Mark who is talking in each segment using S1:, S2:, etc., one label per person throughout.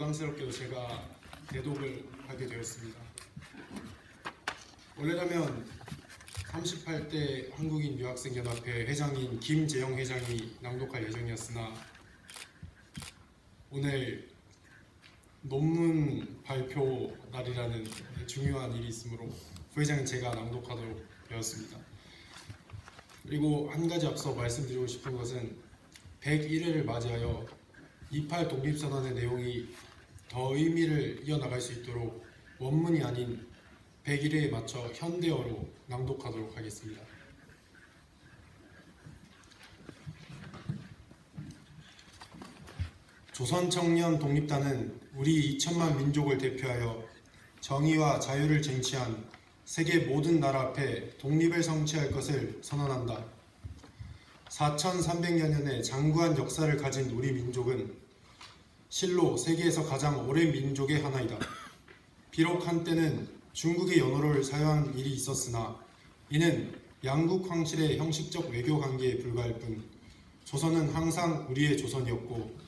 S1: 영광스럽게도 제가 대독을 하게 되었습니다. 원래라면 38대 한국인 유학생연합회 회장인 김재영 회장이 낭독할 예정이었으나 오늘 논문 발표 날이라는 중요한 일이 있으므로 부회장인 제가 낭독하도록 되었습니다. 그리고 한 가지 앞서 말씀드리고 싶은 것은 101회를 맞이하여 28 독립선언의 내용이 더 의미를 이어나갈 수 있도록 원문이 아닌 101회에 맞춰 현대어로 낭독하도록 하겠습니다. 조선청년 독립단은 우리 2천만 민족을 대표하여 정의와 자유를 쟁취한 세계 모든 나라 앞에 독립을 성취할 것을 선언한다. 4300여 년의 장구한 역사를 가진 우리 민족은 실로 세계에서 가장 오랜 민족의 하나이다. 비록 한때는 중국의 연호를 사용한 일이 있었으나 이는 양국 황실의 형식적 외교 관계에 불과할 뿐 조선은 항상 우리의 조선이었고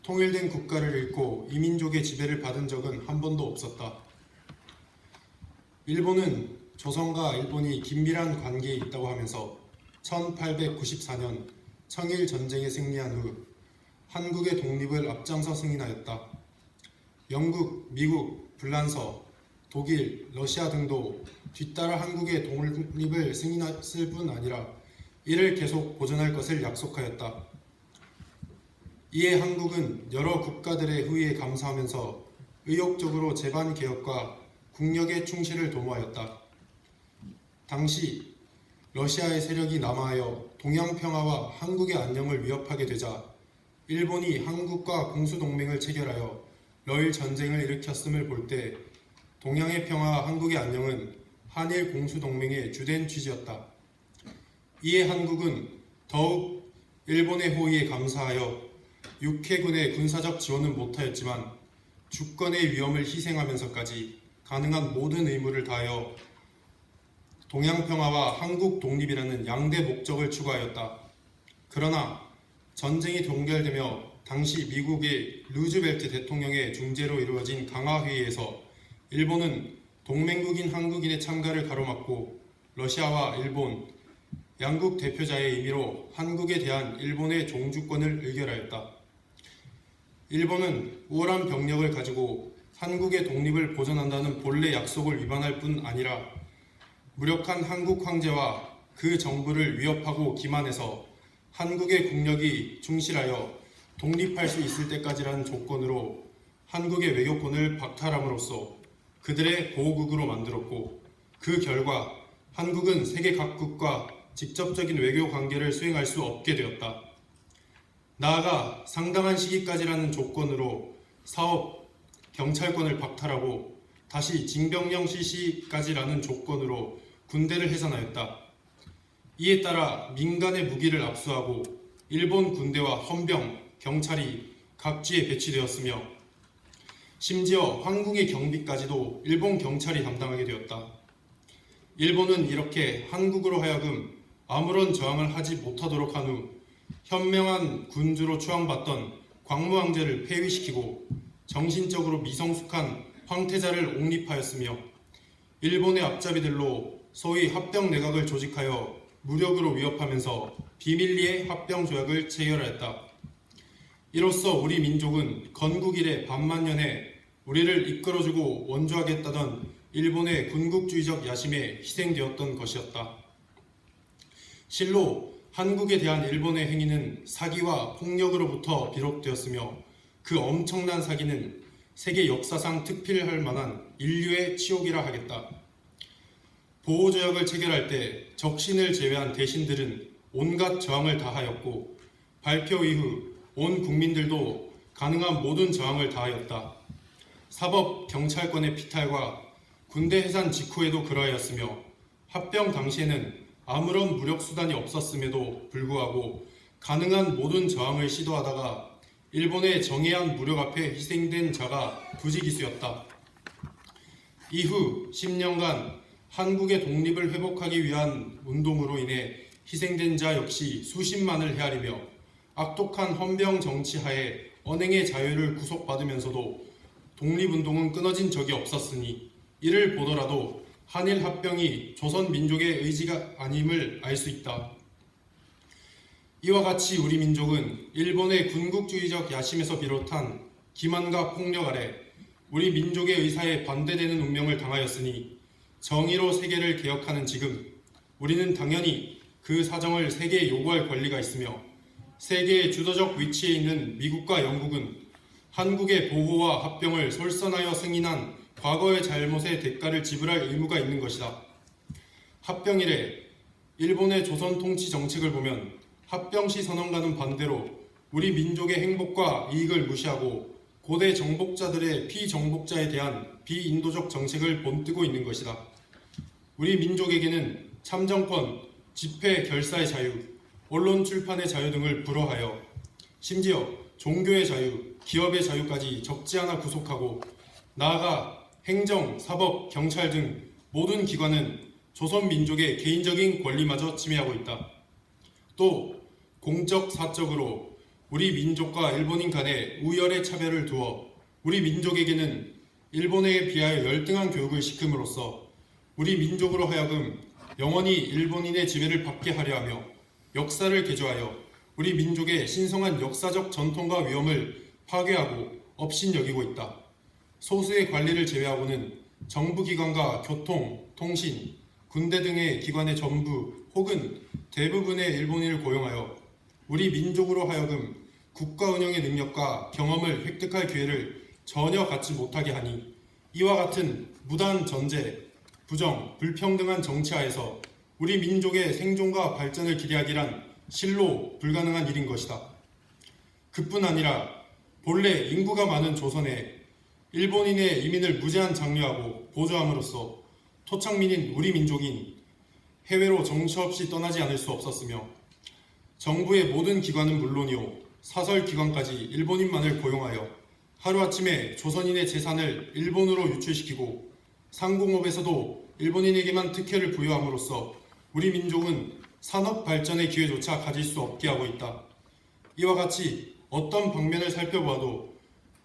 S1: 통일된 국가를 잃고 이민족의 지배를 받은 적은 한 번도 없었다. 일본은 조선과 일본이 긴밀한 관계에 있다고 하면서 1894년 청일 전쟁에 승리한 후 한국의 독립을 앞장서 승인하였다. 영국, 미국, 불란서, 독일, 러시아 등도 뒤따라 한국의 독립을 승인했을 뿐 아니라 이를 계속 보존할 것을 약속하였다. 이에 한국은 여러 국가들의 후위에 감사하면서 의욕적으로 제반 개혁과 국력의 충실을 도모하였다. 당시 러시아의 세력이 남하하여 동양 평화와 한국의 안녕을 위협하게 되자 일본이 한국과 공수동맹을 체결하여 러일 전쟁을 일으켰음을 볼 때 동양의 평화와 한국의 안녕은 한일 공수동맹의 주된 취지였다. 이에 한국은 더욱 일본의 호의에 감사하여 육해군의 군사적 지원은 못하였지만 주권의 위험을 희생하면서까지 가능한 모든 의무를 다하여 동양 평화와 한국 독립이라는 양대 목적을 추구하였다. 그러나 전쟁이 종결되며 당시 미국의 루즈벨트 대통령의 중재로 이루어진 강화회의에서 일본은 동맹국인 한국인의 참가를 가로막고 러시아와 일본, 양국 대표자의 의미로 한국에 대한 일본의 종주권을 의결하였다. 일본은 우월한 병력을 가지고 한국의 독립을 보존한다는 본래 약속을 위반할 뿐 아니라 무력한 한국 황제와 그 정부를 위협하고 기만해서 한국의 국력이 충실하여 독립할 수 있을 때까지라는 조건으로 한국의 외교권을 박탈함으로써 그들의 보호국으로 만들었고 그 결과 한국은 세계 각국과 직접적인 외교 관계를 수행할 수 없게 되었다. 나아가 상당한 시기까지라는 조건으로 사업, 경찰권을 박탈하고 다시 징병령 실시까지라는 조건으로 군대를 해산하였다. 이에 따라 민간의 무기를 압수하고 일본 군대와 헌병, 경찰이 각지에 배치되었으며 심지어 황궁의 경비까지도 일본 경찰이 담당하게 되었다. 일본은 이렇게 한국으로 하여금 아무런 저항을 하지 못하도록 한 후 현명한 군주로 추앙받던 광무 황제를 폐위시키고 정신적으로 미성숙한 황태자를 옹립하였으며 일본의 앞잡이들로 소위 합병 내각을 조직하여 무력으로 위협하면서 비밀리에 합병 조약을 체결하였다. 이로써 우리 민족은 건국 이래 반만년에 우리를 이끌어주고 원조하겠다던 일본의 군국주의적 야심에 희생되었던 것이었다. 실로 한국에 대한 일본의 행위는 사기와 폭력으로부터 비롯되었으며 그 엄청난 사기는 세계 역사상 특필할 만한 인류의 치욕이라 하겠다. 보호조약을 체결할 때 적신을 제외한 대신들은 온갖 저항을 다하였고 발표 이후 온 국민들도 가능한 모든 저항을 다하였다. 사법, 경찰권의 피탈과 군대 해산 직후에도 그러하였으며 합병 당시에는 아무런 무력 수단이 없었음에도 불구하고 가능한 모든 저항을 시도하다가 일본의 정예한 무력 앞에 희생된 자가 부지기수였다. 이후 10년간 한국의 독립을 회복하기 위한 운동으로 인해 희생된 자 역시 수십만을 헤아리며 악독한 헌병 정치하에 언행의 자유를 구속받으면서도 독립운동은 끊어진 적이 없었으니 이를 보더라도 한일 합병이 조선 민족의 의지가 아님을 알 수 있다. 이와 같이 우리 민족은 일본의 군국주의적 야심에서 비롯한 기만과 폭력 아래 우리 민족의 의사에 반대되는 운명을 당하였으니 정의로 세계를 개혁하는 지금 우리는 당연히 그 사정을 세계에 요구할 권리가 있으며 세계의 주도적 위치에 있는 미국과 영국은 한국의 보호와 합병을 솔선하여 승인한 과거의 잘못의 대가를 지불할 의무가 있는 것이다. 합병 이래 일본의 조선 통치 정책을 보면 합병 시 선언과는 반대로 우리 민족의 행복과 이익을 무시하고 고대 정복자들의 피정복자에 대한 비인도적 정책을 본뜨고 있는 것이다. 우리 민족에게는 참정권, 집회, 결사의 자유, 언론 출판의 자유 등을 불허하여 심지어 종교의 자유, 기업의 자유까지 적지 않아 구속하고 나아가 행정, 사법, 경찰 등 모든 기관은 조선 민족의 개인적인 권리마저 침해하고 있다. 또 공적, 사적으로 우리 민족과 일본인 간의 우열의 차별을 두어 우리 민족에게는 일본에 비하여 열등한 교육을 시킴으로써 우리 민족으로 하여금 영원히 일본인의 지배를 받게 하려 하며 역사를 개조하여 우리 민족의 신성한 역사적 전통과 위엄을 파괴하고 업신여기고 있다. 소수의 관리를 제외하고는 정부기관과 교통, 통신, 군대 등의 기관의 전부 혹은 대부분의 일본인을 고용하여 우리 민족으로 하여금 국가 운영의 능력과 경험을 획득할 기회를 전혀 갖지 못하게 하니 이와 같은 무단 전제, 부정, 불평등한 정치하에서 우리 민족의 생존과 발전을 기대하기란 실로 불가능한 일인 것이다. 그뿐 아니라 본래 인구가 많은 조선에 일본인의 이민을 무제한 장려하고 보조함으로써 토착민인 우리 민족인 해외로 정처 없이 떠나지 않을 수 없었으며 정부의 모든 기관은 물론이요 사설기관까지 일본인만을 고용하여 하루아침에 조선인의 재산을 일본으로 유출시키고 상공업에서도 일본인에게만 특혜를 부여함으로써 우리 민족은 산업 발전의 기회조차 가질 수 없게 하고 있다. 이와 같이 어떤 방면을 살펴보아도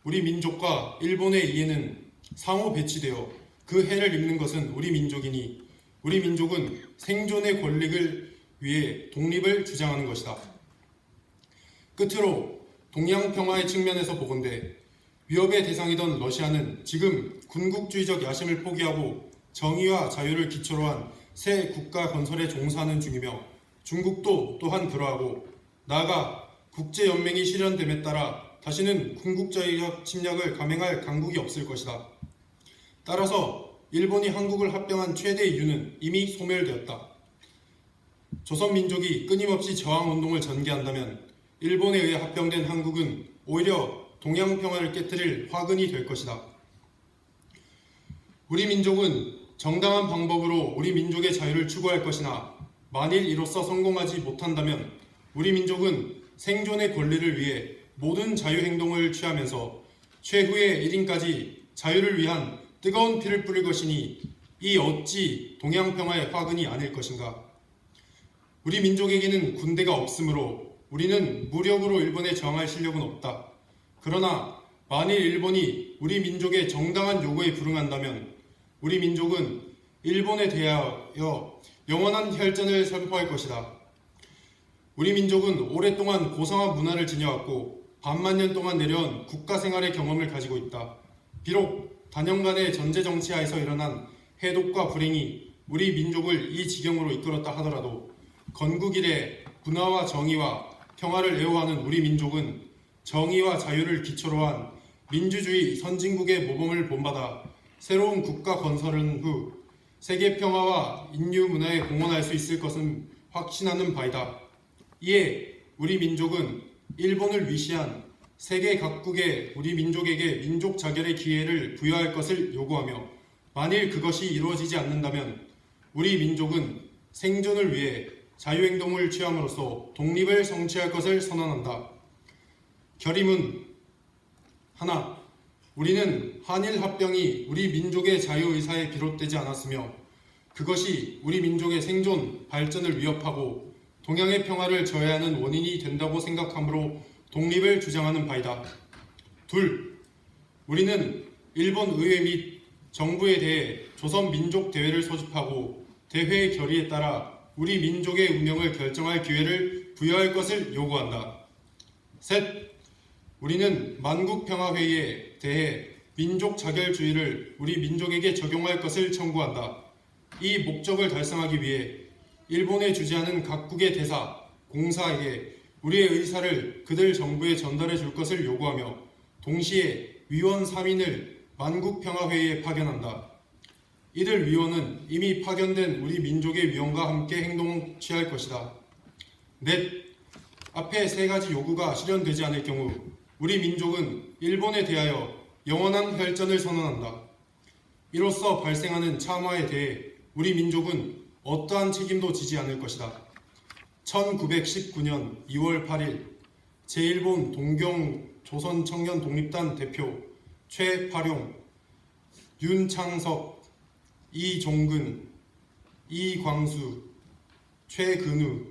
S1: 우리 민족과 일본의 이해는 상호 배치되어 그 해를 입는 것은 우리 민족이니 우리 민족은 생존의 권리를 위해 독립을 주장하는 것이다. 끝으로 동양평화의 측면에서 보건대 위협의 대상이던 러시아는 지금 군국주의적 야심을 포기하고 정의와 자유를 기초로 한 새 국가 건설에 종사하는 중이며 중국도 또한 그러하고 나아가 국제연맹이 실현됨에 따라 다시는 군국주의적 침략을 감행할 강국이 없을 것이다. 따라서 일본이 한국을 합병한 최대 이유는 이미 소멸되었다. 조선 민족이 끊임없이 저항운동을 전개한다면 일본에 의해 합병된 한국은 오히려 동양평화를 깨뜨릴 화근이 될 것이다. 우리 민족은 정당한 방법으로 우리 민족의 자유를 추구할 것이나 만일 이로써 성공하지 못한다면 우리 민족은 생존의 권리를 위해 모든 자유행동을 취하면서 최후의 1인까지 자유를 위한 뜨거운 피를 뿌릴 것이니 이 어찌 동양평화의 화근이 아닐 것인가. 우리 민족에게는 군대가 없으므로 우리는 무력으로 일본에 저항할 실력은 없다. 그러나 만일 일본이 우리 민족의 정당한 요구에 불응한다면 우리 민족은 일본에 대하여 영원한 혈전을 선포할 것이다. 우리 민족은 오랫동안 고상한 문화를 지녀왔고 반만 년 동안 내려온 국가 생활의 경험을 가지고 있다. 비록 단연간의 전제 정치하에서 일어난 해독과 불행이 우리 민족을 이 지경으로 이끌었다 하더라도 건국 이래 분화와 정의와 평화를 애호하는 우리 민족은 정의와 자유를 기초로 한 민주주의 선진국의 모범을 본받아 새로운 국가 건설은 후 세계 평화와 인류 문화에 공헌할 수 있을 것은 확신하는 바이다. 이에 우리 민족은 일본을 위시한 세계 각국의 우리 민족에게 민족 자결의 기회를 부여할 것을 요구하며 만일 그것이 이루어지지 않는다면 우리 민족은 생존을 위해 자유행동을 취함으로써 독립을 성취할 것을 선언한다. 결의문 하나, 우리는 한일 합병이 우리 민족의 자유의사에 비롯되지 않았으며 그것이 우리 민족의 생존, 발전을 위협하고 동양의 평화를 저해하는 원인이 된다고 생각하므로 독립을 주장하는 바이다. 둘, 우리는 일본 의회 및 정부에 대해 조선민족대회를 소집하고 대회의 결의에 따라 우리 민족의 운명을 결정할 기회를 부여할 것을 요구한다. 셋, 우리는 만국평화회의에 대해 민족 자결주의를 우리 민족에게 적용할 것을 청구한다. 이 목적을 달성하기 위해 일본에 주재하는 각국의 대사, 공사에게 우리의 의사를 그들 정부에 전달해 줄 것을 요구하며 동시에 위원 3인을 만국평화회의에 파견한다. 이들 위원은 이미 파견된 우리 민족의 위원과 함께 행동을 취할 것이다. 넷, 앞에 세 가지 요구가 실현되지 않을 경우 우리 민족은 일본에 대하여 영원한 혈전을 선언한다. 이로써 발생하는 참화에 대해 우리 민족은 어떠한 책임도 지지 않을 것이다. 1919년 2월 8일 제1본 동경 조선청년 독립단 대표 최파룡, 윤창석, 이종근, 이광수, 최근우,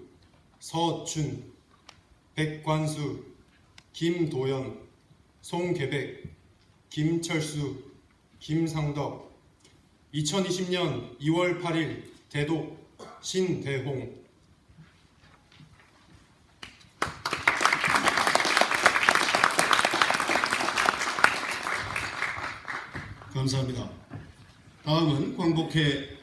S1: 서춘, 백관수, 김도연, 송계백, 김철수, 김상덕. 2020년 2월 8일 대독 신대홍.
S2: 감사합니다. 다음은 광복회